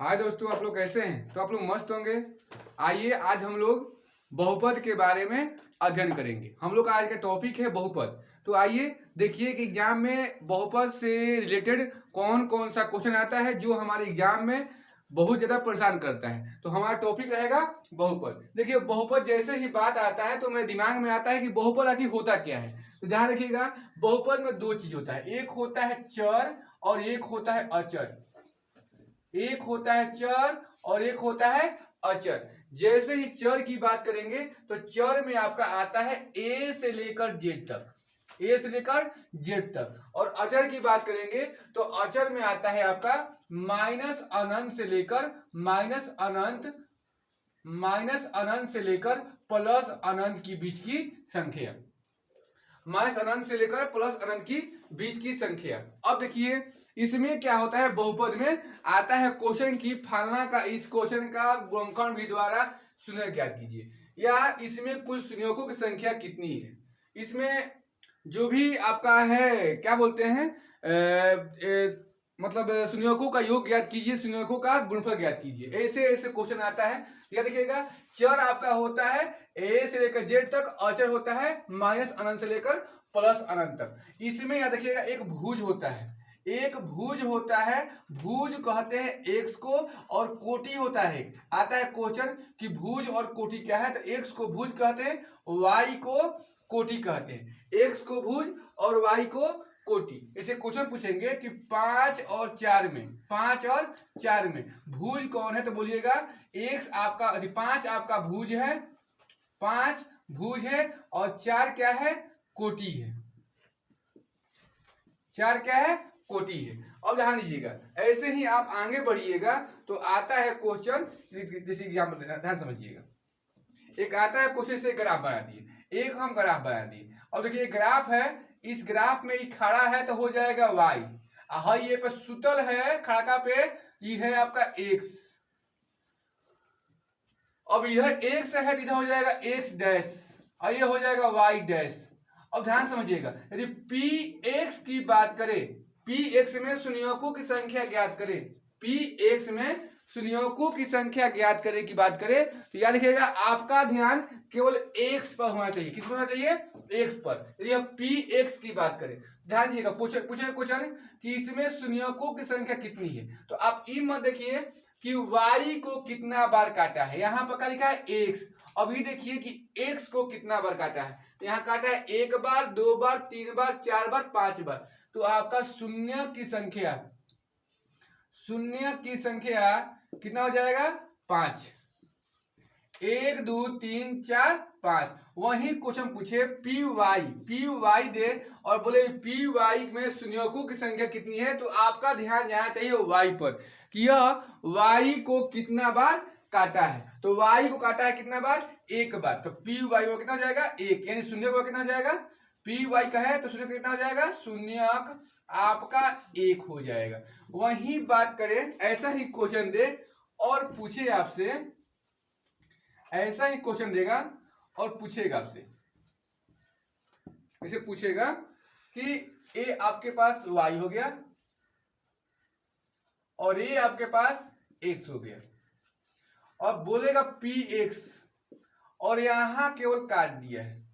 हाय दोस्तों, आप लोग कैसे हैं? तो आप लोग मस्त होंगे। आइए आज हम लोग बहुपद के बारे में अध्ययन करेंगे। हम लोग का आज का टॉपिक है बहुपद। तो आइए देखिए कि एग्जाम में बहुपद से रिलेटेड कौन कौन सा क्वेश्चन आता है जो हमारे एग्जाम में बहुत ज़्यादा परेशान करता है। तो हमारा टॉपिक रहेगा बहुपद। देखिए, बहुपद जैसे ही बात आता है तो मेरे दिमाग में आता है कि बहुपद आखिर होता क्या है। तो ध्यान रखिएगा, बहुपद में दो चीज होता है, एक होता है चर और एक होता है अचर। एक होता है चर और एक होता है अचर। जैसे ही चर की बात करेंगे तो चर में आपका आता है ए से लेकर जेड तक, ए से लेकर जेड तक। और अचर की बात करेंगे तो अचर में आता है आपका माइनस अनंत से लेकर माइनस अनंत से लेकर प्लस अनंत की बीच की संख्या, माइनस अनंत से लेकर प्लस अनंत की बीच की संख्या। अब देखिए इसमें क्या होता है, बहुपद में आता है क्वेश्चन की फलना का इस क्वेश्चन का गुणनखंड विधि द्वारा शून्य ज्ञात कीजिए, या इसमें कुल संयोजकों की संख्या कितनी है। इसमें जो भी आपका है क्या बोलते हैं मतलब संयोजकों का योग ज्ञात कीजिए, संयोजकों का गुणनफल ज्ञात कीजिए, ऐसे ऐसे क्वेश्चन आता है। या देखिएगा, चर आपका होता है ए से लेकर जेड तक, अचर होता है माइनस अनंत से लेकर प्लस अनंत तक। इसमें याद रखिएगा एक भुज होता है, एक भुज होता है, भुज कहते हैं एक्स को, और कोटि होता है। आता है क्वेश्चन कि भुज और कोटि क्या है, तो एक्स को भुज कहते हैं, वाई को कोटि कहते हैं। एक्स को भुज और वाई को कोटि। ऐसे क्वेश्चन पूछेंगे कि 5 और 4 में, 5 और 4 में भुज कौन है, तो बोलिएगा एक्स आपका, 5 आपका भुज है, 5 भुज है, और 4 क्या है, कोटि है। 4 क्या है, कोटि है। अब ध्यान दीजिएगा, ऐसे ही आप आगे बढ़िएगा तो आता है क्वेश्चन, जैसे एग्जाम्पल ध्यान समझिएगा। एक आता है क्वेश्चन से ग्राफ बना दिए, एक हम ग्राफ बना दिए। अब देखिए ग्राफ है, इस ग्राफ में ये खड़ा है तो हो जाएगा वाई, हाई ये पे सुतल है खड़का पे, ये है आपका एक्स। अब यह एक्स है तो इधर हो जाएगा एक्स डैश, और ये हो जाएगा वाई डैश। अब ध्यान समझिएगा, यदि पी एक्स की बात करें, पी एक्स में संयोजकों की संख्या ज्ञात करें, पी एक्स में संयोजकों की संख्या ज्ञात करें की बात करें, तो याद रखिएगा आपका ध्यान केवल एक्स पर होना चाहिए। किस पर होना चाहिए, एक्स पर। यदि हम पी एक्स की बात करें, ध्यान दीजिएगा, पूछे क्वेश्चन कि इसमें संयोजकों की संख्या कितनी है, तो आप ई मत देखिए कि y को कितना बार काटा है, यहां पर क्या लिखा है x। अभी देखिए कि x को कितना बार काटा है, तो यहां काटा है 1 बार, 2 बार, 3 बार, 4 बार, 5 बार। तो आपका शून्य की संख्या कितना हो जाएगा, 5। 1 2 3 4 5। वही क्वेश्चन पूछे पी वाई दे और बोले पी वाई में संयोजकों की संख्या कितनी है, तो आपका ध्यान जाना चाहिए वाई पर कि यह वाई को कितना बार काटा है। तो वाई को काटा है कितना बार, 1 बार। तो पी वाई में कितना हो जाएगा, 1, यानी शून्य को कितना हो जाएगा, पी वाई का है तो शून्य कितना हो जाएगा, शून्य आपका 1 हो जाएगा। वही बात करें, ऐसा ही क्वेश्चन दे और पूछे आपसे, ऐसा ही क्वेश्चन देगा और पूछेगा आपसे, इसे पूछेगा कि ए आपके पास y हो गया और ए आपके पास x हो गया, और बोलेगा पी एक्स, और यहां केवल काट दिया है।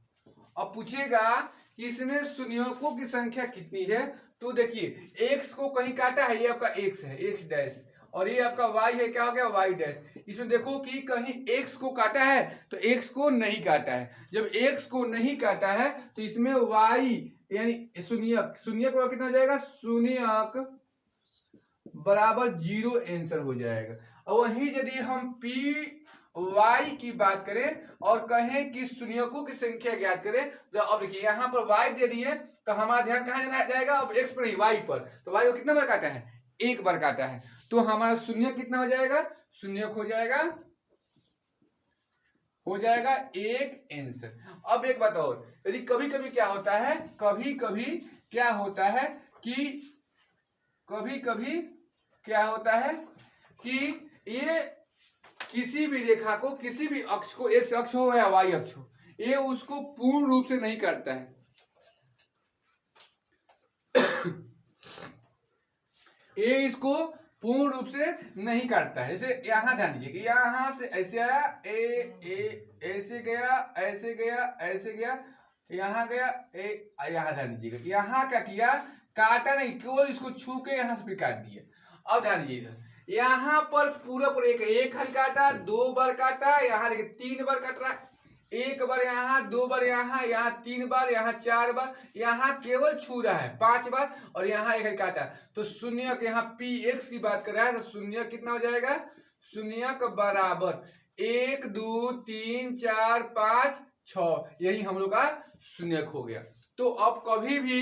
अब पूछेगा कि इसमें संयोजकों की संख्या कितनी है, तो देखिए x को कहीं काटा है, ये आपका x है, x डैश, और ये आपका y है, क्या हो गया, y डैश। इसमें देखो कि कहीं x को काटा है तो x को नहीं काटा है। जब x को नहीं काटा है तो इसमें y यानी शून्यक कितना हो जाएगा, शून्यक बराबर 0 आंसर हो जाएगा। और वही यदि हम पी वाई की बात करें और कहें कि संयोजकों की संख्या ज्ञात करें, तो अब देखिए यहाँ पर y दे दिए तो हमारा ध्यान कहाँ जाएगा, अब x पर नहीं, y पर। तो y को कितना बार काटा है, 1 बार काटा है, तो हमारा शून्य कितना हो जाएगा, शून्य हो जाएगा 1 आंसर। अब एक बात और, यदि कभी कभी क्या होता है, कभी कभी क्या होता है कि ये किसी भी रेखा को, किसी भी अक्ष को, एक्स अक्ष हो या वाई अक्ष हो, ये उसको पूर्ण रूप से नहीं काटता है। ये इसको पूर्ण रूप से नहीं काटता है। जैसे यहाँ ध्यान दीजिए कि यहाँ से ऐसे आया, ऐसे गया, ऐसे गया, ऐसे गया, यहाँ गया, यहाँ ध्यान दीजिएगा, यहाँ क्या किया, काटा नहीं, केवल इसको छू के यहाँ से फिर काट दिया। अब ध्यान दीजिएगा, यहाँ पर पूरा पूरा एक हल काटा, 2 बार काटा, यहाँ देखिए 3 बार काट रहा है, 1 बार यहाँ, 2 बार यहाँ, यहाँ 3 बार, यहाँ 4 बार, यहाँ केवल छू रहा है 5 बार, और यहाँ एक काटा। तो शून्य के यहाँ px की बात कर रहा है, तो शून्य कितना हो जाएगा, शून्य का बराबर 1 2 3 4 5 6, यही हम लोग का शून्यक हो गया। तो अब कभी भी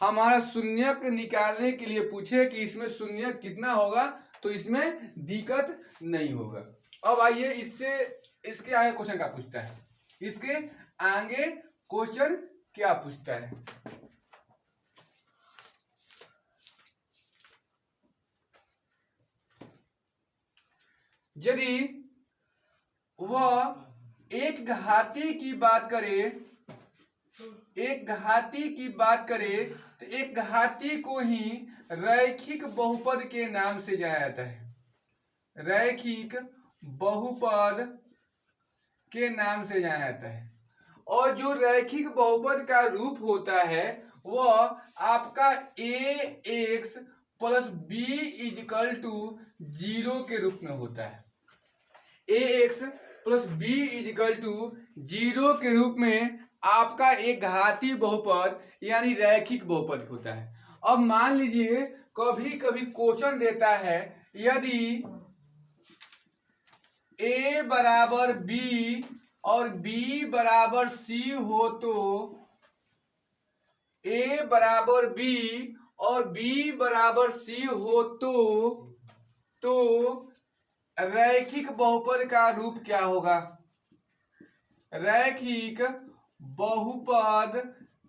हमारा शून्यक निकालने के लिए पूछे कि इसमें शून्यक कितना होगा, तो इसमें दिक्कत नहीं होगा। अब आइए इसके आगे क्वेश्चन क्या पूछता है, इसके आगे क्वेश्चन क्या पूछता है। यदि वह एक घाती की बात करे, एक घाती की बात करे, तो एक घाती को ही रैखिक बहुपद के नाम से जाना जाता है, रैखिक बहुपद के नाम से जाना जाता है। और जो रैखिक बहुपद का रूप होता है वह आपका ax plus b is equal to 0 के रूप में होता है। ax plus b is equal to 0 के रूप में आपका एक घाती बहुपद यानी रैखिक बहुपद होता है। अब मान लीजिए कभी कभी क्वेश्चन देता है, यदि a बराबर b और b बराबर c हो, तो a बराबर b और b बराबर c हो, तो रैखिक बहुपद का रूप क्या होगा, रैखिक बहुपद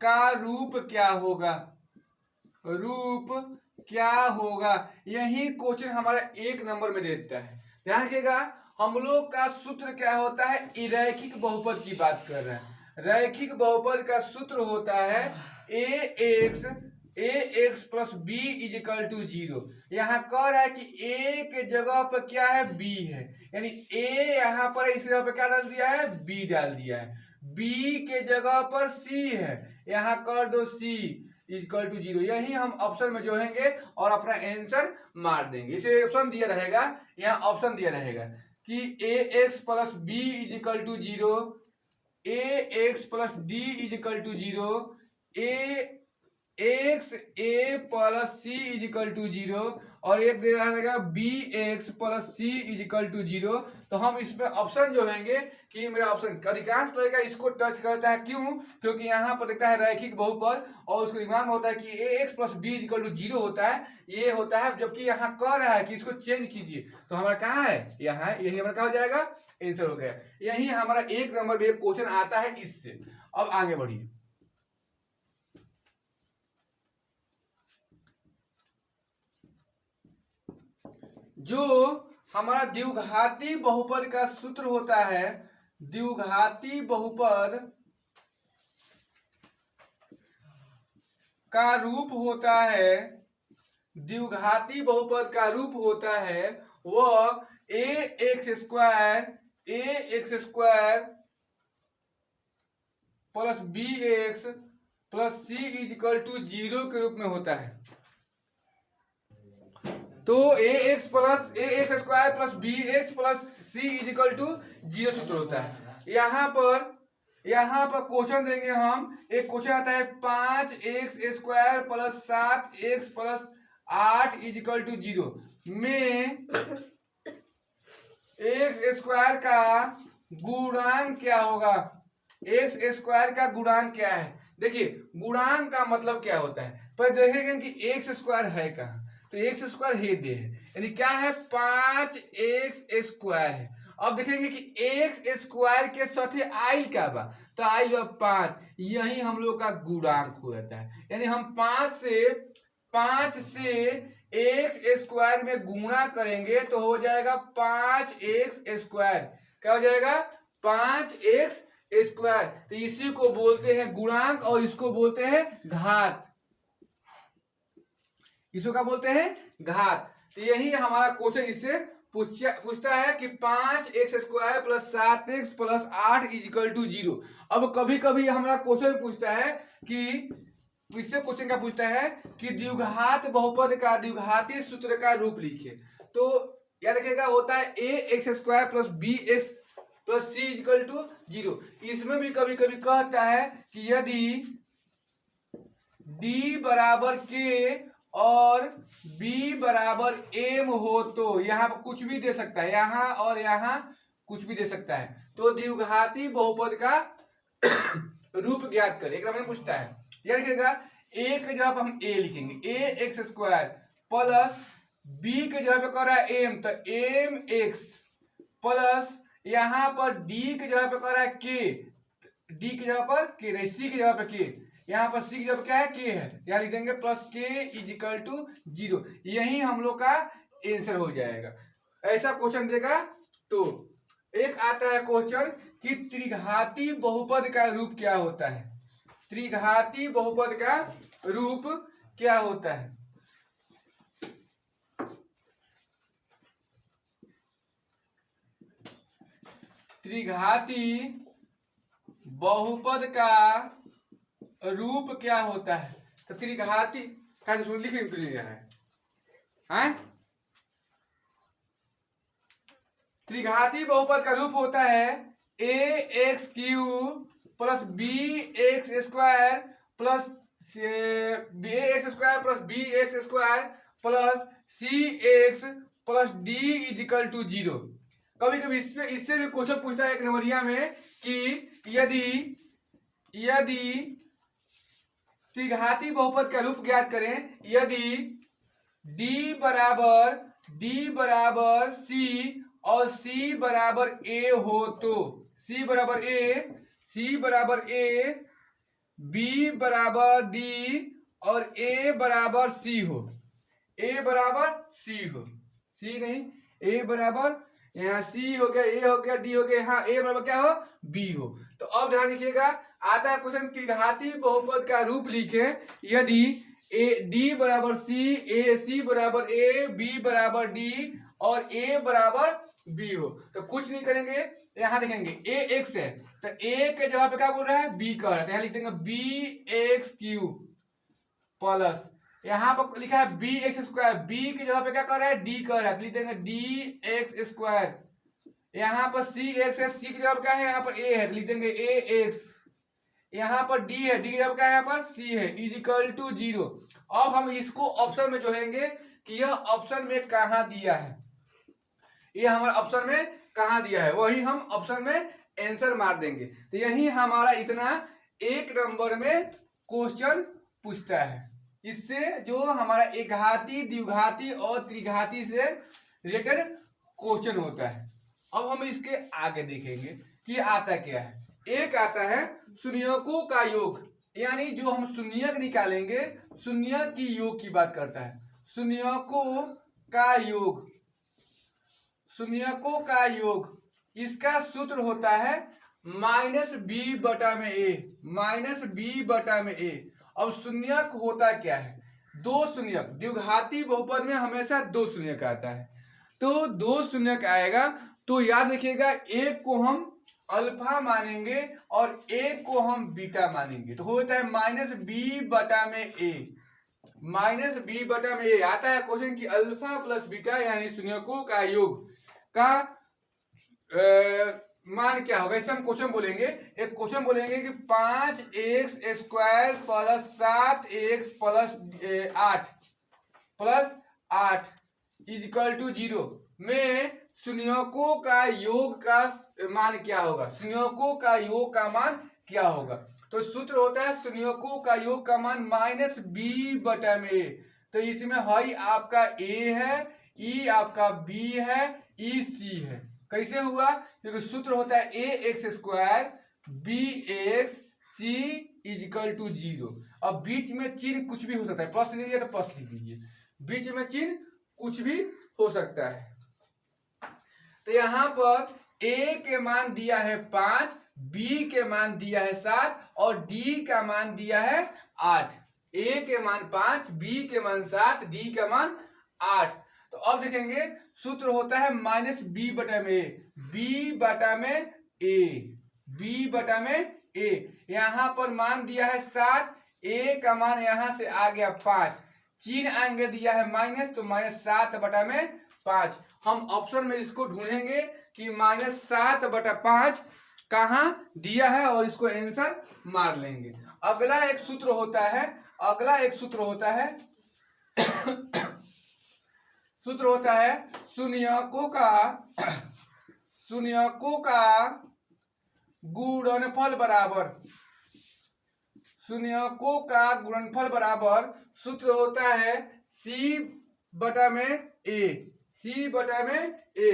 का रूप क्या होगा, रूप क्या होगा, यही क्वेश्चन हमारा 1 नंबर में देता है। ध्यान रखिएगा, हम लोग का सूत्र क्या होता है, रैखिक बहुपद की बात कर रहे हैं। रैखिक बहुपद का सूत्र होता है ax plus b is equal to 0। यहाँ कह रहा है कि a के जगह पर क्या है, b है, यानी a यहाँ पर इस जगह पर क्या डाल दिया है, b डाल दिया है। b के जगह पर c है, यहाँ कर दो c इक्वल टू 0। यही हम ऑप्शन में जोड़ेंगे और अपना आंसर मार देंगे। इसे ऑप्शन दिया रहेगा, यहाँ ऑप्शन दिया रहेगा कि ax plus b is equal to 0, ax plus d is equal to 0, ax a plus c is equal to 0, और एक दे रहा रहेगा bx plus c is equal to 0। तो हम इसमें ऑप्शन जो होंगे कि मेरा ऑप्शन अधिकांश रहेगा इसको टच करता है, क्यों, क्योंकि यहाँ पर देखता है रैखिक बहुपद और उसको दिमाग में होता है कि ax plus b is equal to 0 होता है, ये होता है, जबकि यहाँ कह रहा है कि इसको चेंज कीजिए, तो हमारा कहाँ है, यहाँ, यही हमारा कहाँ हो जाएगा, आंसर हो गया। यही हमारा 1 नंबर में एक क्वेश्चन आता है इससे। अब आगे बढ़िए, जो हमारा द्विघाती बहुपद का सूत्र होता है, द्विघाती बहुपद का रूप होता है, द्विघाती बहुपद का रूप होता है वह ax square plus bx plus c is equal to 0 के रूप में होता है। तो ax square plus bx plus c is equal to 0 सूत्र होता है। यहाँ पर क्वेश्चन देंगे हम, एक क्वेश्चन आता है 5x square plus 7x plus 8 equal to 0 में x स्क्वायर का गुणांक क्या होगा, x स्क्वायर का गुणांक क्या है। देखिए गुणांक का मतलब क्या होता है, पर देखेंगे कि x स्क्वायर है कहाँ, तो x स्क्वायर है दे है, यानी क्या है 5x स्क्वायर है। अब देखेंगे कि x स्क्वायर के साथ आई क्या बा, तो आई बा 5, यही हम लोग का गुणांक हो जाता है, यानी हम 5 से x स्क्वायर में गुणा करेंगे तो हो जाएगा 5x स्क्वायर, क्या हो जाएगा 5x स्क्वायर। तो इसी को बोलते हैं गुणांक और इसको बोलते हैं घात, इसको क्या बोलते हैं, घात। यही हमारा क्वेश्चन इससे पूछता है कि 5x² + 7x + 8 = 0। अब कभी कभी हमारा क्वेश्चन पूछता है कि इससे क्वेश्चन क्या पूछता है कि द्विघात बहुपद का द्विघाती सूत्र का रूप लिखिए। तो याद रखिएगा होता है ax² + bx + c = 0। इसमें भी कभी कभी कहता है कि यदि d = k और b = m हो तो यहाँ पर कुछ भी दे सकता है, यहाँ और यहाँ कुछ भी दे सकता है। तो द्विघाती बहुपद का रूप ज्ञात करें, एक मैंने पूछता है। याद रखिएगा a के जगह पर हम a लिखेंगे ax² प्लस b के जगह पे कर रहा है m तो mx प्लस यहाँ पर d के जगह पे कर रहा है k, d की जगह पर k नहीं, c की जगह पे k, यहाँ पर c की जगह पर क्या है k है, यहाँ लिख देंगे प्लस k = 0। यही हम लोग का आंसर हो जाएगा। ऐसा क्वेश्चन देगा। तो एक आता है क्वेश्चन कि त्रिघाती बहुपद का रूप क्या होता है। त्रिघाती बहुपद का रूप क्या होता है। त्रिघाती बहुपद का रूप क्या होता है। तो त्रिघाती का लिख है त्रिघाती बहुपद का रूप होता है ax³ + bx² + ax² + bx² + cx + d = 0। कभी कभी इससे भी क्वेश्चन पूछता है एक नंबरिया में कि यदि त्रिघाती बहुपद का रूप ज्ञात करें, यदि d = c और c = a हो तो c = a, b = d और a = c हो, c नहीं a यहाँ c हो गया, a हो गया, d हो गया, यहाँ a बराबर क्या हो b हो। तो अब ध्यान रखिएगा आता है क्वेश्चन त्रिघाती बहुपद का रूप लिखे यदि d = c, c = a, b = d और a = b हो। तो कुछ नहीं करेंगे, यहाँ देखेंगे ax है तो a के जगह पे क्या बोल रहा है b का है, तो यहाँ लिख देंगे bx³ प्लस यहाँ पर लिखा है bx², b की जगह पे क्या कर रहा है d कर रहा है, लिख देंगे dx²। यहाँ पर cx है, c की जगह क्या है यहाँ पर a है, लिख देंगे ax। यहाँ पर d है, d की जगह क्या है यहाँ पर c है, = 0। अब हम इसको ऑप्शन में जोड़ेंगे कि यह ऑप्शन में कहाँ दिया है, ये हमारा ऑप्शन में कहाँ दिया है, वही हम ऑप्शन में आंसर मार देंगे। तो यही हमारा इतना एक नंबर में क्वेश्चन पूछता है। इससे जो हमारा एकघाती, द्विघाती और त्रिघाती से रिलेटेड क्वेश्चन होता है। अब हम इसके आगे देखेंगे कि आता क्या है। एक आता है शून्यकों का योग, यानी जो हम शून्यक निकालेंगे, शून्यक की योग की बात करता है। शून्यकों का योग, शून्यकों का योग, इसका सूत्र होता है -b/a। अब शून्यक होता क्या है, दो शून्यक, द्विघाती बहुपद में हमेशा दो शून्यक आता है। तो दो शून्यक आएगा तो याद रखिएगा एक को हम अल्फा मानेंगे और एक को हम बीटा मानेंगे। तो होता है -b/a। आता है क्वेश्चन की अल्फा प्लस बीटा यानी शून्यकों का योग का मान क्या होगा। इससे हम क्वेश्चन बोलेंगे, एक क्वेश्चन बोलेंगे कि 5x² + 7x + 8 = 0 में शून्यकों का योग का मान क्या होगा। शून्यकों का योग का मान क्या होगा, तो सूत्र होता है शून्यकों का योग का मान -b/a। तो इसमें हाई आपका a है, e आपका b है, e c है। कैसे हुआ, क्योंकि सूत्र होता है ax² bx c = 0। अब बीच में चिन्ह कुछ भी हो सकता है, प्लस लीजिए तो प्लस लिख दीजिए, बीच में चिन्ह कुछ भी हो सकता है। तो यहाँ पर a के मान दिया है 5, b के मान दिया है 7 और d का मान दिया है 8। a के मान 5, b के मान 7, d का मान 8। तो अब देखेंगे सूत्र होता है माइनस बी बटा में ए, बी बटा में ए, बी बटा में ए। यहां पर मान दिया है 7, ए का मान यहां से आ गया 5, चिन्ह आगे दिया है माइनस, तो -7 बटा में 5। हम ऑप्शन में इसको ढूंढेंगे कि -7/5 कहां दिया है और इसको आंसर मार लेंगे। अगला एक सूत्र होता है, अगला एक सूत्र होता है सूत्र होता है शून्यकों का गुणनफल बराबर, शून्यकों का गुणनफल बराबर सूत्र होता है सी बटा में ए, सी बटा में ए।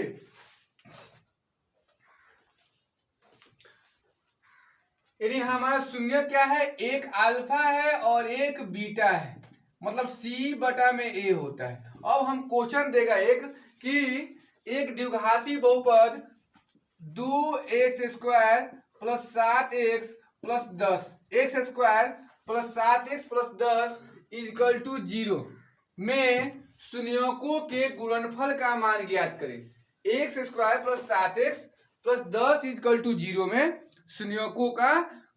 यानी हमारा शून्य क्या है, एक अल्फा है और एक बीटा है, मतलब सी बटा में ए होता है। अब हम क्वेश्चन देगा एक कि एक द्विघाती बहुपद 2x² + 7x + 10, x² + 7x + 10 = 0 में शून्यकों के गुणनफल का मान ज्ञात करें। x² + 7x + 10 = 0 में शून्यकों का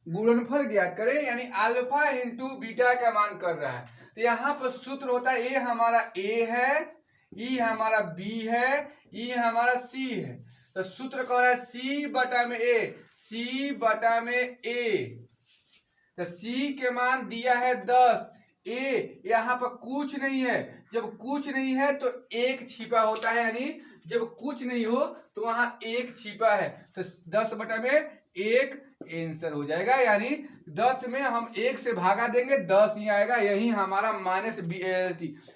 गुणनफल ज्ञात करें, यानी अल्फा इंटू बीटा का मान कर रहा है। तो यहाँ पर सूत्र होता है, ए हमारा ए है, ई हमारा बी है, ई हमारा सी है। तो सूत्र कह रहा है सी बटा में ए, सी बटा में ए। तो सी के मान दिया है 10, ए यहाँ पर कुछ नहीं है, जब कुछ नहीं है तो एक छिपा होता है, यानी जब कुछ नहीं हो तो वहां एक छिपा है, तो 10 बटा में 1 आंसर हो जाएगा। यानी 10 में हम 1 से भागा देंगे, 10 ही आएगा, यही हमारा माइनस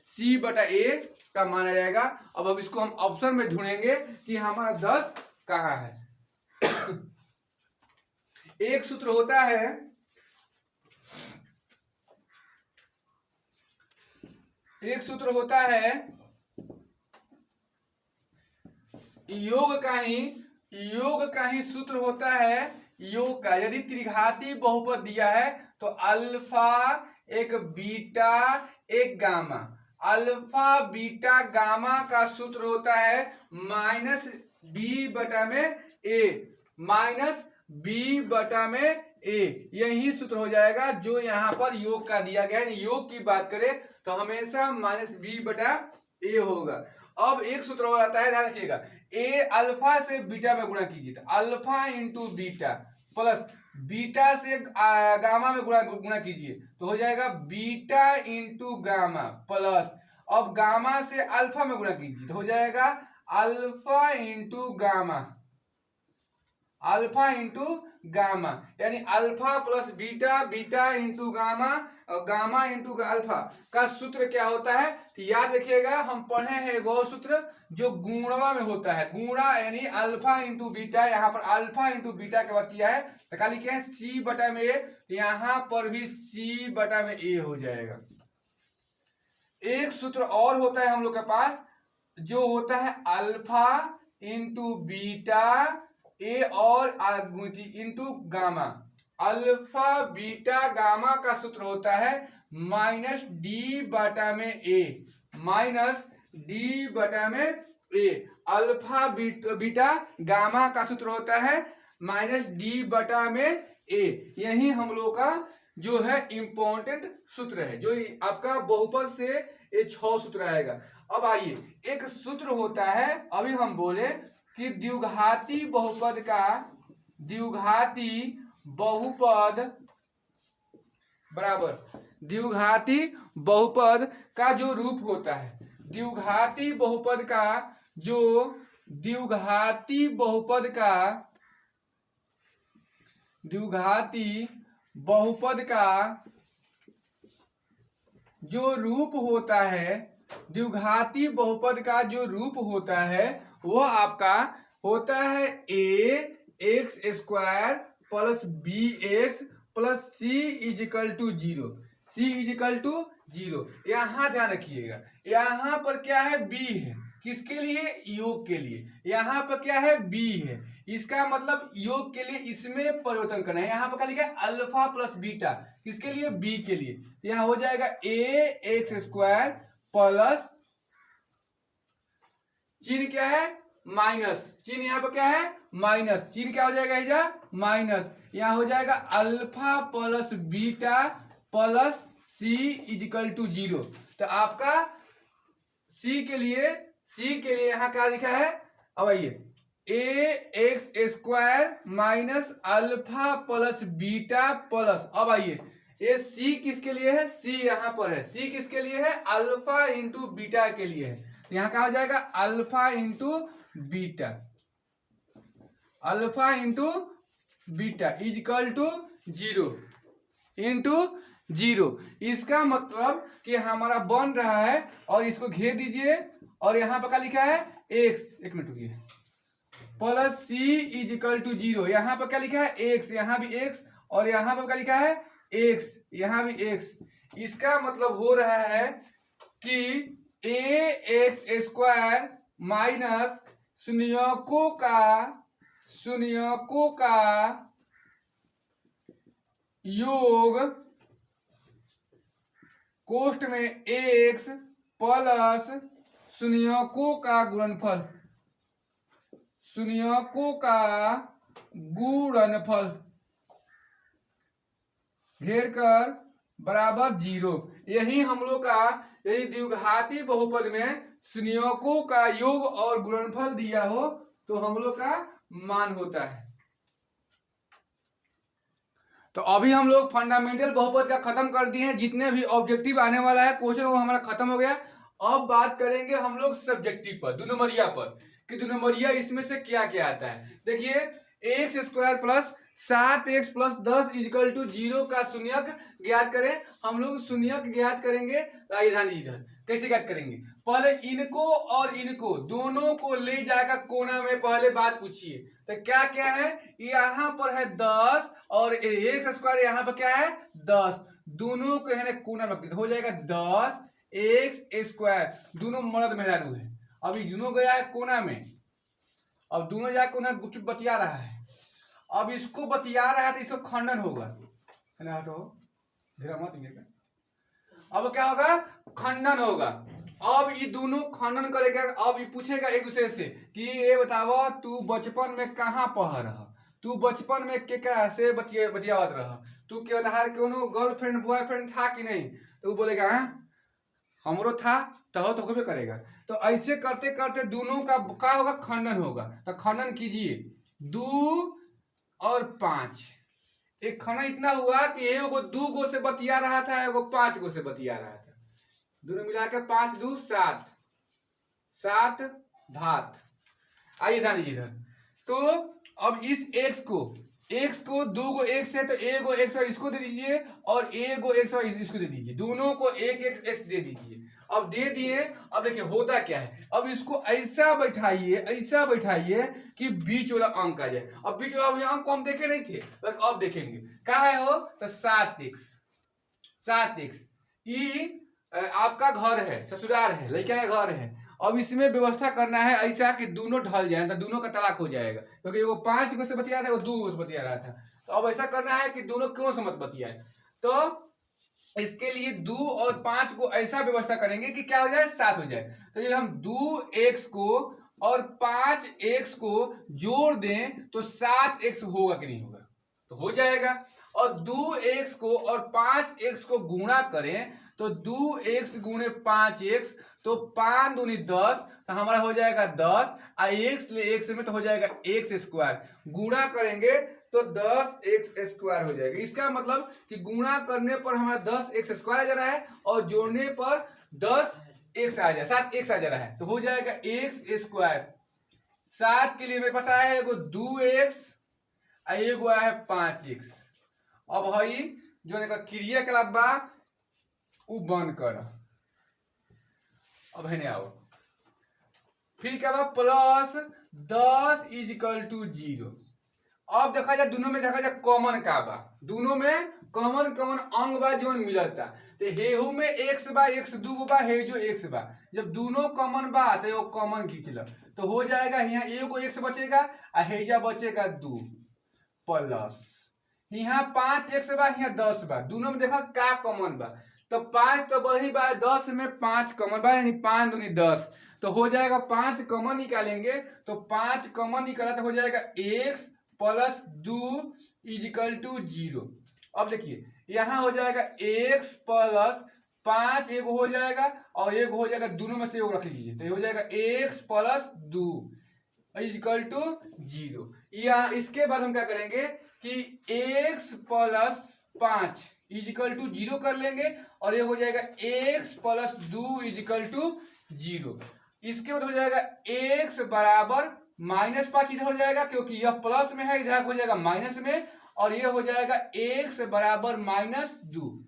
सी बटा ए का मान आ जाएगा। अब इसको हम ऑप्शन में ढूंढेंगे कि हमारा 10 कहाँ है। एक सूत्र होता है, एक सूत्र होता है योग का ही सूत्र होता है योग का। यदि त्रिघाती बहुपद दिया है तो अल्फा एक बीटा एक गामा, अल्फा बीटा गामा का सूत्र होता है माइनस बी बटा में ए, माइनस बी बटा में ए। यही सूत्र हो जाएगा जो यहाँ पर योग का दिया गया है। योग की बात करें तो हमेशा माइनस बी बटा ए होगा। अब एक सूत्र हो जाता है, ध्यान रखिएगा, ए अल्फा से बीटा में गुणा कीजिए, तो alpha into beta plus beta से गामा में गुणा कीजिए, तो हो जाएगा बीटा इंटू गामा प्लस, अब गामा से अल्फा में गुणा कीजिए तो हो जाएगा alpha into gamma, alpha into gamma, यानी alpha plus beta, beta into gamma और गामा इंटू अल्फा का सूत्र क्या होता है। तो याद रखिएगा, हम पढ़े हैं वो सूत्र जो गुणवा में होता है, गुणा यानी अल्फा इंटू बीटा, यहाँ पर अल्फा इंटू बीटा के बाद किया है तो खाली क्या है सी बटा में ए, यहाँ पर भी सी बटा में ए हो जाएगा। एक सूत्र और होता है हम लोग के पास जो होता है अल्फा इंटू बीटा ए और into gamma, alpha beta gamma का सूत्र होता है माइनस डी बटा में ए, माइनस डी बटा में ए। अल्फा बीटा गामा का सूत्र होता है माइनस डी बटा में ए। यही हम लोग का जो है इंपॉर्टेंट सूत्र है, जो आपका बहुपद से ये 6 सूत्र आएगा। अब आइए, एक सूत्र होता है, अभी हम बोले कि द्विघाती बहुपद का, द्विघाती बहुपद बराबर द्विघाती बहुपद का जो रूप होता है, द्विघाती बहुपद का जो द्विघाती बहुपद का द्विघाती बहुपद का जो रूप होता है, द्विघाती बहुपद का जो रूप होता है वो आपका होता है ax² plus bx plus c = 0, c = 0। यहाँ ध्यान रखिएगा, यहाँ पर क्या है b है, किसके लिए, योग के लिए, यहाँ पर क्या है b है, इसका मतलब योग के लिए इसमें परिवर्तन करना है। यहाँ पर क्या लिखा है अल्फा प्लस बीटा, किसके लिए, b के लिए, यहाँ हो जाएगा ax² प्लस चिन्ह क्या है माइनस, चिन्ह यहाँ पर क्या है माइनस, चिन्ह क्या हो जाएगा इजा माइनस, यहाँ हो जाएगा alpha plus beta plus C equal to 0। तो आपका सी के लिए यहाँ क्या लिखा है, अब आइए a x square minus alpha plus beta plus, अब आइए ये सी किसके लिए है, सी यहाँ पर है, सी किसके लिए है अल्फा इंटू बीटा के लिए है, यहाँ क्या हो जाएगा alpha into beta, alpha into beta equal to 0 into 0। इसका मतलब कि हमारा बन रहा है, और इसको घेर दीजिए, और यहाँ पर क्या लिखा है एक्स, एक मिनट रुकिए, प्लस सी इजिकल टू 0, यहाँ पर क्या लिखा है एक्स, यहाँ भी एक्स, और यहाँ पर क्या लिखा है एक्स, यहाँ भी एक्स। इसका मतलब हो रहा है कि ए एक्स स्क्वायर माइनस शून्यकों का योग कोष्ठ में एक्स प्लस शून्यकों का गुणनफल, शून्यकों का गुणनफल घेर कर बराबर 0। यही हम लोग का यही द्विघाती बहुपद में शून्यकों का योग और गुणनफल दिया हो तो हम लोग का मान होता है। तो अभी हम लोग फंडामेंटल बहुपद का खत्म कर दिए हैं, जितने भी ऑब्जेक्टिव आने वाला है क्वेश्चन वो हमारा खत्म हो गया। अब बात करेंगे हम लोग सब्जेक्टिव पर, दो नंबरिया पर, कि दो नंबरिया इसमें से क्या क्या आता है। देखिए X square plus 7x plus 10 equal to 0 का शून्यक ज्ञात करें। हम लोग शून्यक ज्ञात करेंगे इधर कैसे ज्ञात करेंगे, पहले इनको और इनको दोनों को ले जाएगा कोना में, पहले बात पूछिए तो क्या क्या है, यहाँ पर है 10 और एक्स स्क्वायर यहाँ पर क्या है 10, दोनों को है कोना में हो जाएगा 10 एक्स स्क्वायर, दोनों मर्द मेहरारू है। अभी दोनों गया है कोना में, अब दोनों जाकर कोना कुछ बतिया रहा है, अब इसको बतिया रहा है तो इसको खंडन होगा, है ना, हटो मत दिएगा। अब क्या होगा खंडन होगा। अब ये दोनों खंडन करेगा। अब ये पूछेगा एक दूसरे से कि ये बताओ तू बचपन में कहाँ पढ़ रहा, तू बचपन में क्या से बतियावत रहा, तू के कोनो गर्लफ्रेंड बॉयफ्रेंड था कि नहीं, तो वो बोलेगा हमरो था, तो होबे करेगा। तो ऐसे करते करते दोनों का क्या होगा खंडन होगा। तो खंडन कीजिए 2 और 5, एक खंडन इतना हुआ कि एगो 2 गो से बतिया रहा था, एगो 5 गो से बतिया रहा था, दोनों मिलाकर 5 2 7 7 भात। आइए ध्यान इधर, तो अब इस x को 2 गो x है तो एगो x इसको दे दीजिए और एगो x इसको दे दीजिए, दोनों को एक x दे दीजिए। अब दे दिए, अब देखिए होता क्या है, अब इसको ऐसा बैठाइए कि बीच वाला अंक आ जाए। अब बीच वाला अंक को हम देखे नहीं थे, अब देखेंगे क्या है हो, तो 7x ये आपका घर है, ससुराल है, लड़का का घर है। अब इसमें व्यवस्था करना है ऐसा कि दोनों ढल जाए, तो दोनों का तलाक हो जाएगा, क्योंकि वो 5 गो से बतिया रहा था, वो 2 गो से बतिया रहा था। तो अब ऐसा करना है कि दोनों क्यों से मत बतियाए, तो इसके लिए 2 और 5 को ऐसा व्यवस्था करेंगे कि क्या हो जाए 7 हो जाए। तो ये हम 2x को और 5x को जोड़ दें तो 7x होगा कि नहीं होगा, तो हो जाएगा। और 2x को और 5x को गुणा करें तो 2x गुणे 5x, तो 5 दूनी 10, तो हमारा हो जाएगा 10, और x ले x में तो हो जाएगा x स्क्वायर, गुणा करेंगे तो 10x स्क्वायर हो जाएगा। इसका मतलब कि गुणा करने पर हमारा 10x स्क्वायर आ जा रहा है और जोड़ने पर 10x आ जाए 7x आ जा रहा है, तो हो जाएगा x स्क्वायर। 7 के लिए मेरे पास आया है एगो 2x और एगो आया है 5x। अब हई जो क्रिया कलाप बा उ बंद कर, अब है आओ, फिर क्या बा प्लस 10 इजिकल टू 0। अब देखा जाए दोनों में, देखा जाए कॉमन का बा, दोनों में कॉमन अंग बा जो मिलता, तो हेहू में x बा, x 2 गो बा, हे जो x बा, जब दोनों कॉमन बा तो एगो कॉमन खींच ल, तो हो जाएगा यहाँ एगो x बचेगा और हेजा बचेगा 2 प्लस यहाँ 5x बा, यहाँ 10 बा, दोनों में देखा का कॉमन बा, तो 5 तो वही बा, 10 में 5 कॉमन बा, यानी 5 दूनी 10, तो हो जाएगा 5 कॉमन निकालेंगे तो 5 कॉमन निकाला तो हो जाएगा x प्लस 2 इजिकल टू 0। अब देखिए यहाँ हो जाएगा x प्लस 5 एक हो जाएगा और एक हो जाएगा, दोनों में से एक रख लीजिए तो ये हो जाएगा x प्लस 2 इजिकल टू 0। या इसके बाद हम क्या करेंगे कि x प्लस 5 इजिकल टू 0 कर लेंगे और ये हो जाएगा x प्लस 2 इजिकल टू 0। इसके बाद हो जाएगा x बराबर -5 इधर हो जाएगा क्योंकि यह प्लस में है, इधर हो जाएगा माइनस में और ये हो जाएगा x बराबर -2।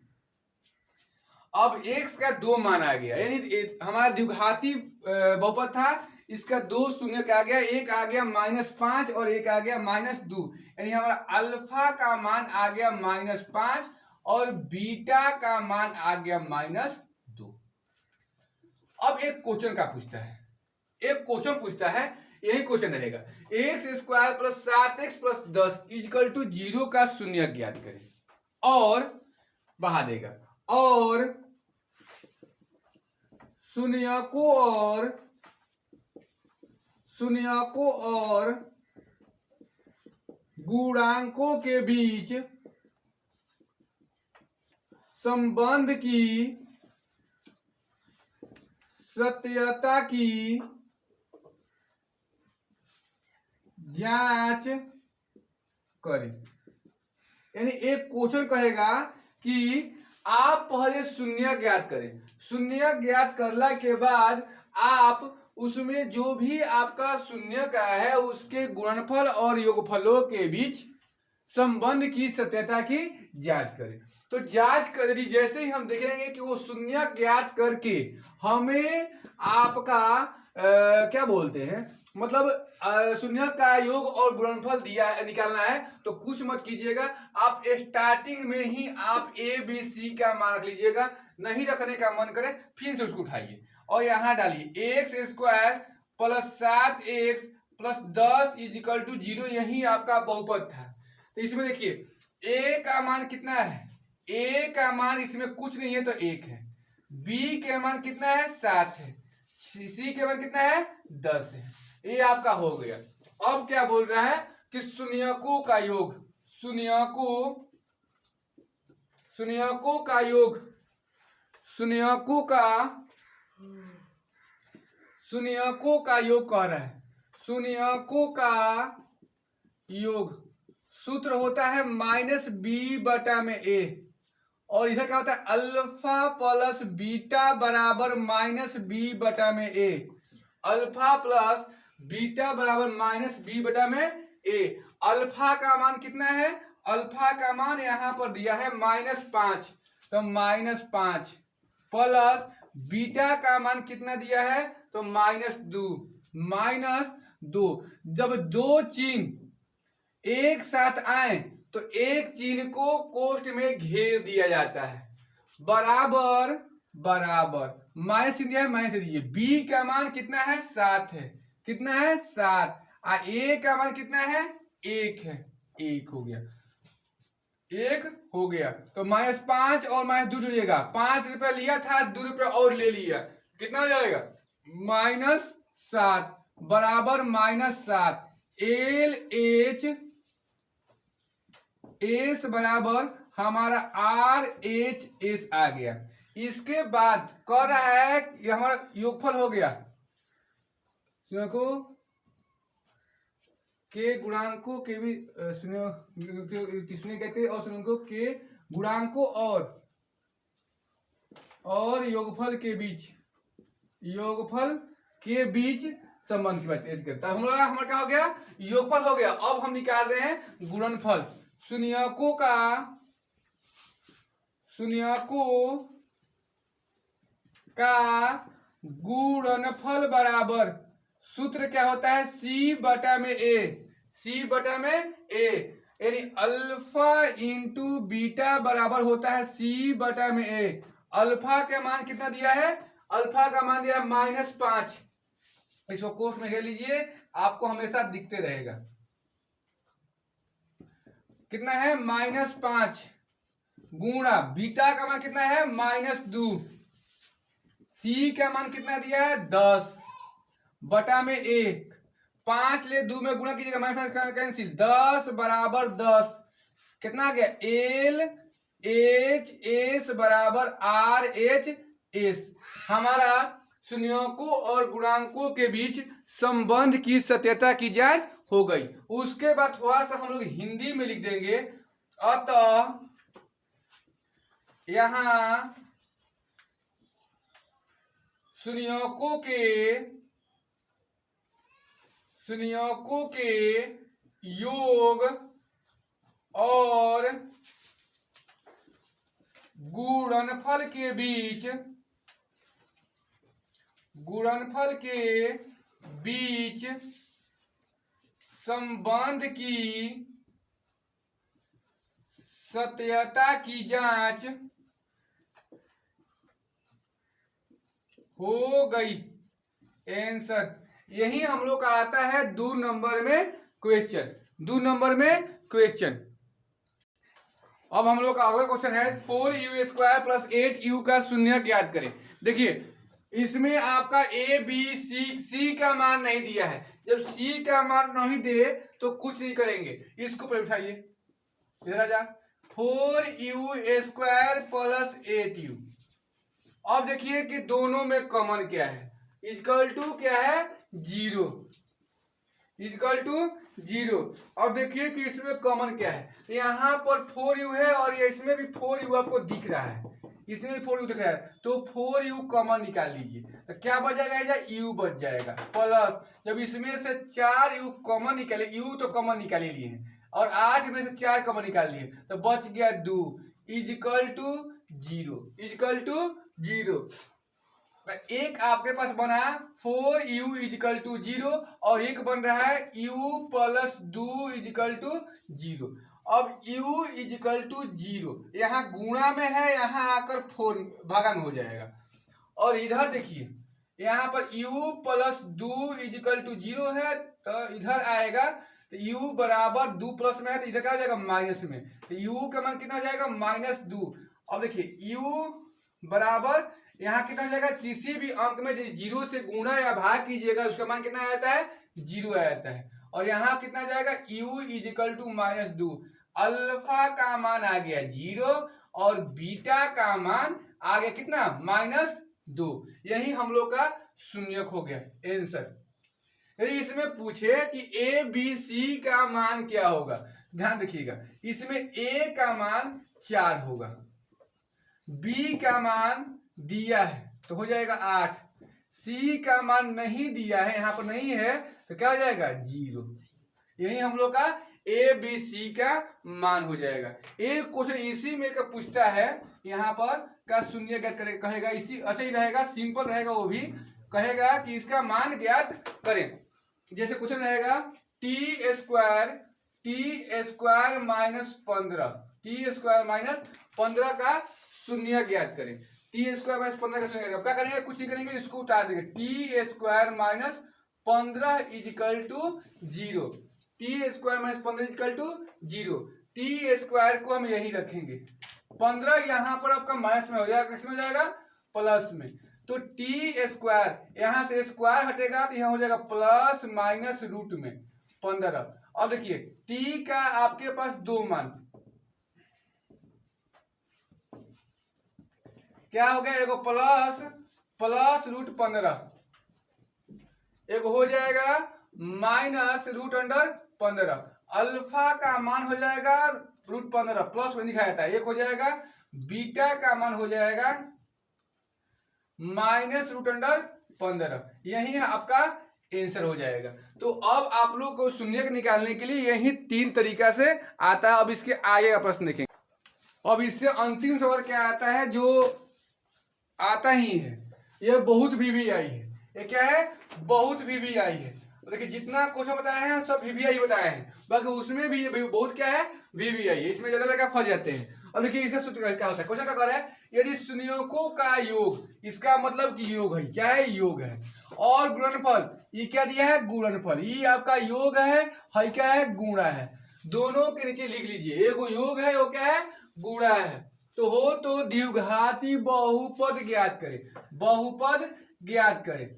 अब x का 2 मान आ गया, यानी हमारा द्विघाती बहुपद था, इसका 2 शून्य का आ गया, एक आ गया -5 और एक आ गया -2, यानी हमारा अल्फा का मान आ गया -5 और बीटा का मान आ गया -2। अब एक क्वेश्चन का पूछता है, एक क्वेश्चन पूछता है, यही क्वेश्चन रहेगा x² plus 7x plus 10 equal to 0 का शून्य ज्ञात करें और बढ़ा देगा और शून्यकों और गुणांकों के बीच संबंध की सत्यता की जांच करें। यानी एक क्वेश्चन कहेगा कि आप पहले शून्य ज्ञात करें, शून्य ज्ञात करने के बाद आप उसमें जो भी आपका शून्य का है उसके गुणनफल और योगफलों के बीच संबंध की सत्यता की जांच करें। तो जांच कर जैसे ही हम देखेंगे कि वो शून्य ज्ञात करके हमें आपका क्या बोलते हैं, मतलब शून्य का योग और गुणनफल दिया निकालना है तो कुछ मत कीजिएगा, आप स्टार्टिंग में ही आप ए बी सी का मान रख लीजिएगा, नहीं रखने का मन करे फिर से उसको उठाइए और यहाँ डालिए x² plus 7x plus 10 equal to 0, यही आपका बहुपद था। तो इसमें देखिए a का मान कितना है, a का मान इसमें कुछ नहीं है तो 1 है, b के मान कितना है 7 है, c के मान कितना है 10 है, ये आपका हो गया। अब क्या बोल रहा है कि शून्यकों का योग, शून्यकों का योग, शून्यकों का योग कह रहा है, शून्यकों का योग सूत्र होता है -b/a और इधर क्या होता है अल्फा प्लस बीटा बराबर -b/a, अल्फा प्लस बीटा बराबर -b/a। अल्फा का मान कितना है, अल्फा का मान यहां पर दिया है -5 तो -5 प्लस बीटा का मान कितना दिया है तो -2। जब दो चिन्ह एक साथ आए तो एक चिन्ह को कोष्ठ में घेर दिया जाता है, बराबर माइनस दिया है माइनस दीजिए। बी का मान कितना है 7 है, कितना है 7, ए का मान कितना है 1 है, 1 हो गया, 1 हो गया तो -5 और -2 जुड़िएगा, 5 रुपया लिया था 2 रुपया और ले लिया, कितना हो जाएगा -7 बराबर -7। एल एच एस बराबर हमारा RHS आ गया। इसके बाद कह रहा है कि हमारा योगफल हो गया, देखो के गुणांकों के भी किसने कहते हैं, और शून्यों के गुणांकों और योगफल के बीच संबंध की बात करता है। हमारा क्या हो गया, योगफल हो गया। अब हम निकाल रहे हैं गुणनफल। शून्यकों का गुणनफल बराबर सूत्र क्या होता है C/A, यानी अल्फा इंटू बीटा बराबर होता है C/A। अल्फा का मान कितना दिया है, अल्फा का मान दिया है -5, इसको कोष्ठ में ले लीजिए, आपको हमेशा दिखते रहेगा कितना है -5 गुणा बीटा का मान कितना है -2, सी का मान कितना दिया है 10 बटा में 1, 5 ले 2 में गुणा कीजिएगा, माइनस कैंसिल, 10 बराबर 10, कितना आ गया, एल एच एस बराबर आर एच एस। हमारा शून्यकों और गुणांकों के बीच संबंध की सत्यता की जांच हो गई। उसके बाद थोड़ा सा हम लोग हिंदी में लिख देंगे, अतः यहां शून्यकों के योग और गुणनफल के बीच संबंध की सत्यता की जांच हो गई। आंसर यही हम लोग का आता है 2 नंबर में क्वेश्चन, 2 नंबर में क्वेश्चन। अब हम लोग का अगला क्वेश्चन है 4u स्क्वायर प्लस 8u का शून्य ज्ञात करें। देखिए इसमें आपका ए बी सी का मान नहीं दिया है। जब सी का मान नहीं दे तो कुछ नहीं करेंगे। इसको पहले उठाइए, इधर आ जा, 4u स्क्वायर प्लस 8u। अब देखिए कि दोनों में कॉमन क्या है, इक्वल टू क्या है, 0, इक्वल टू 0। अब देखिए कि इसमें कॉमन क्या है, यहाँ पर 4u है और ये इसमें भी 4u आपको दिख रहा है, इसमें भी 4u दिख रहा है, तो 4u कॉमन निकाल लीजिए, तो क्या बच जाएगा, u बच जाएगा, प्लस जब इसमें से 4u कॉमन निकाले, u तो कॉमन निकाल लिए हैं और 8 में से 4 कॉमन निकाल लिए, तो बच गया 2, इक्वल टू 0, इक्वल टू 0। एक आपके पास बना 4u इक्वल टू 0 और एक बन रहा है u प्लस 2 इक्वल टू 0। अब u इक्वल टू 0 यहाँ गुणा में है, यहाँ आकर 4 भागा में हो जाएगा। और इधर देखिए यहाँ पर u प्लस 2 इक्वल टू 0 है, तो इधर आएगा तो u बराबर 2 प्लस में है, तो इधर क्या हो जाएगा, माइनस में, तो u का मान कितना हो जाएगा, -2। अब देखिए u बराबर यहाँ कितना हो जाएगा, किसी भी अंक में 0 से गुणा या भाग कीजिएगा उसका मान कितना आता है, 0 आ जाता है। और यहाँ कितना जाएगा, u इक्वल टू -2, अल्फा का मान आ गया 0 और बीटा का मान आ गया कितना, -2। यही हम लोग का शून्यक हो गया आंसर। यदि इसमें पूछे कि ए बी सी का मान क्या होगा, ध्यान रखिएगा, इसमें a का मान 4 होगा, b का मान दिया है तो हो जाएगा 8, c का मान नहीं दिया है, यहाँ पर नहीं है, तो क्या हो जाएगा, 0। यही हम लोग का ए बी सी का मान हो जाएगा। एक क्वेश्चन इसी में का पूछता है, यहाँ पर का शून्य ज्ञात करें, कहेगा इसी ऐसे ही रहेगा, सिंपल रहेगा, वो भी कहेगा कि इसका मान ज्ञात करें। जैसे क्वेश्चन रहेगा टी स्क्वायर -15 का शून्य ज्ञात करें, टी स्क्वायर -15 का शून्य, क्या करेंगे, कुछ नहीं करेंगे, इसको उतार देंगे, T square -15 equal to 0, T square -15 equal to 0। T square को हम यही रखेंगे, 15 यहाँ पर आपका माइनस में हो जाएगा, किस में हो जाएगा, प्लस में, तो टी स्क्वायर यहाँ से स्क्वायर हटेगा तो यहाँ हो जाएगा प्लस माइनस रूट में 15। अब देखिए टी का आपके पास 2 मान क्या हो गया, एगो प्लस रूट 15, एक हो जाएगा माइनस रूट अंडर 15, अल्फा का मान हो जाएगा रूट 15 प्लस में दिखाया जाता है, एक हो जाएगा बीटा का मान हो जाएगा माइनस रूट अंडर 15। यही आपका आंसर हो जाएगा। तो अब आप लोग को शून्य निकालने के लिए यही 3 तरीका से आता है। अब इसके आगे का प्रश्न देखेंगे। अब इससे अंतिम सवाल क्या आता है, जो आता ही है, ये बहुत वीवीआई है, ये क्या है, बहुत वीवीआई है। देखिए जितना क्वेश्चन बताए हैं सब वीवीआई बताए हैं, बाकी उसमें भी बहुत क्या है, वीवीआई है, इसमें ज्यादा लड़का फंस जाते हैं। अब देखिए इसका सूत्र क्या होता है, क्वेश्चन क्या कर रहा है, यदि शून्यकों का योग, इसका मतलब कि योग है, क्या है, योग है, और गुणनफल, ये क्या दिया है, गुणनफल, ये आपका योग है क्या है, गुणा है, दोनों के नीचे लिख लीजिए, एक योग है, वो क्या है, गुणा है, तो हो तो द्विघाती बहुपद ज्ञात करें, बहुपद ज्ञात करें।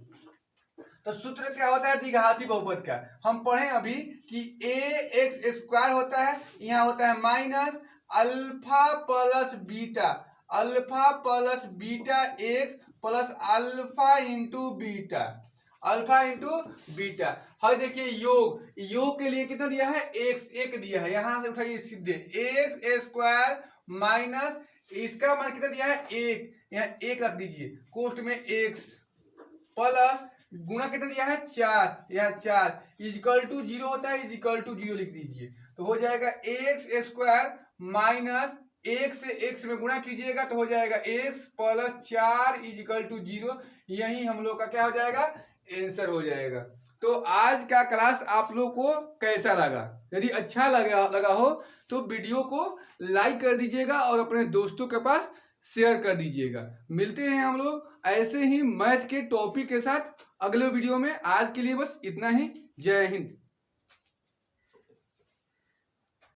तो सूत्र क्या होता है द्विघाती बहुपद का, हम पढ़े अभी कि ए एक्स स्क्वायर होता है, यहाँ होता है minus alpha plus beta, alpha plus beta x plus alpha into beta, alpha into beta. हाँ देखिए योग, योग के लिए कितना दिया है एक्स, एक दिया है, यहां से उठाइए सीधे एक्स स्क्वायर माइनस इसका मान कितना दिया है एक, यहाँ एक रख दीजिए कोष्ट में एक्स प्लस गुणा कितना दिया है चार, यहाँ चार इजिकल टू जीरो होता है, इजिकल टू जीरो लिख दीजिए तो हो जाएगा एक्स स्क्वायर माइनस एक से एक्स में गुणा कीजिएगा तो हो जाएगा एक्स प्लस चार इजिकल टू जीरो, यही हम लोग का क्या हो जाएगा आंसर हो जाएगा। तो आज का क्लास आप लोग को कैसा लगा, यदि अच्छा लगा हो तो वीडियो को लाइक कर दीजिएगा और अपने दोस्तों के पास शेयर कर दीजिएगा। मिलते हैं हम लोग ऐसे ही मैथ के टॉपिक के साथ अगले वीडियो में। आज के लिए बस इतना ही। जय हिंद।